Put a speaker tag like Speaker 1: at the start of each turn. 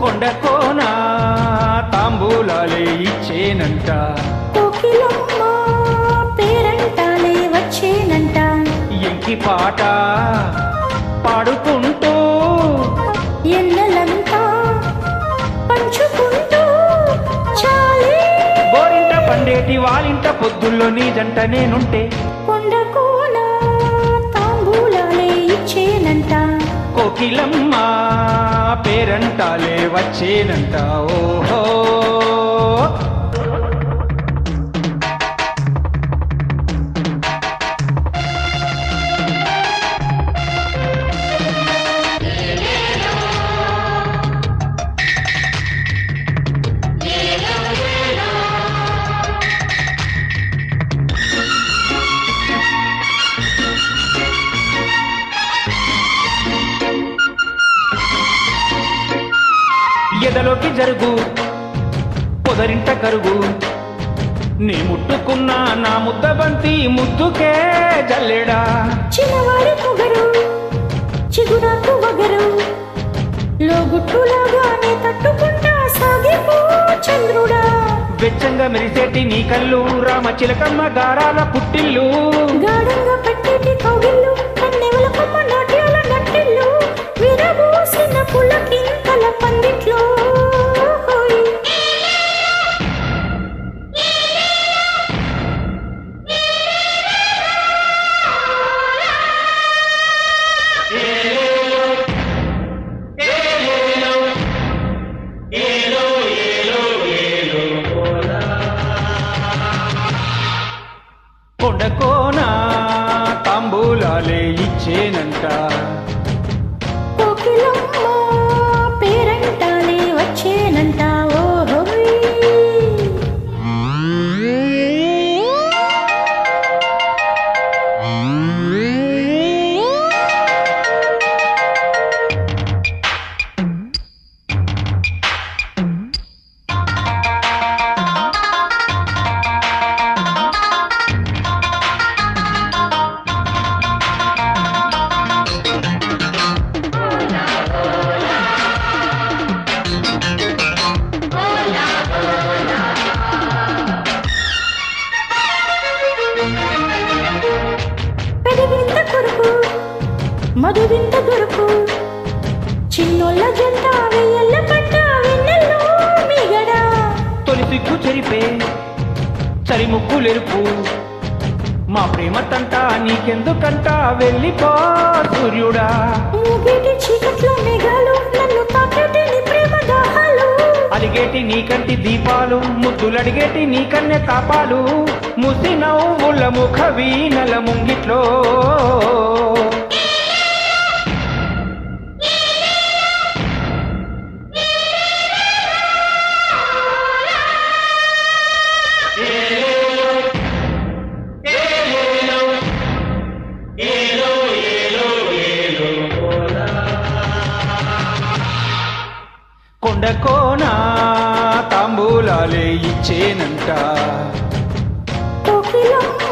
Speaker 1: కొండకోన తాంబూలాలే ఇచ్చేనంట,
Speaker 2: కోకిలమ్మ పేరంటాలే వచ్చేనంట.
Speaker 1: ఎంకి పాట పాడుకుంటూ
Speaker 2: ఎన్నెలంతా పంచుకుంటూ చాలే.
Speaker 1: గోరింట పండేటి వాలింట పొద్దుల్లో నీ జంట నేనుంటే,
Speaker 2: కొండకోన తాంబూలాలే ఇచ్చేనంట.
Speaker 1: కోకిలమ్మ పేరంటాలే వచ్చేనంట. ఓహో ఎదలోకి జరుగు పొదరింట కరుగు, నీ ముట్టుకున్న నా ముద్ద బంతి ముద్దుకే జల్లెడా.
Speaker 2: చిన్నవాడి పొగరు చిగురాకు వగరు, లోగుట్టులాగానే తట్టుకుంటా సాగిపో చంద్రుడా.
Speaker 1: వెచ్చంగా మెరిసేటి నీ కళ్ళు రామచిలకమ్మ గారాల పుట్టిల్లు,
Speaker 2: గాఢంగా పట్టేటి కౌగిళ్ళు కన్నెవల కొమ్మ నాట్యాల నట్టిల్లు, విరబూసిన పులకింతల పందిట్లో.
Speaker 1: కొండకోన తాంబూలాలే ఇచ్చేనంట,
Speaker 2: కోకిలమ్మ పేరంటాలే వచ్చేనంట. ఓహోయ్ పెదవింత కొరకు మధువింత దొరకు, చిన్నోళ్ళ జంట వెయ్యల్ల పట్ట వెన్నెల్లో మిగడా.
Speaker 1: తొలి సిగ్గు చెరిపే చరిముక్కులెరుపు, మా ప్రేమ తంట నీకెందుకంట వెళ్ళిపో సూర్యుడా.
Speaker 2: మూగేటి చీకట్లో మేఘాలు నన్ను తాకేటి నీ ప్రేమ దాహాలు,
Speaker 1: అలిగేటి నీకంటి దీపాలు ముద్దులడిగేటి నీ కన్నె తాపాలు, ముసి నవ్వుల ముఖ వీణల ముంగిట్లో. కొండకోన తాంబూలాలే ఇచ్చేనంట,
Speaker 2: కోకిలమ్మ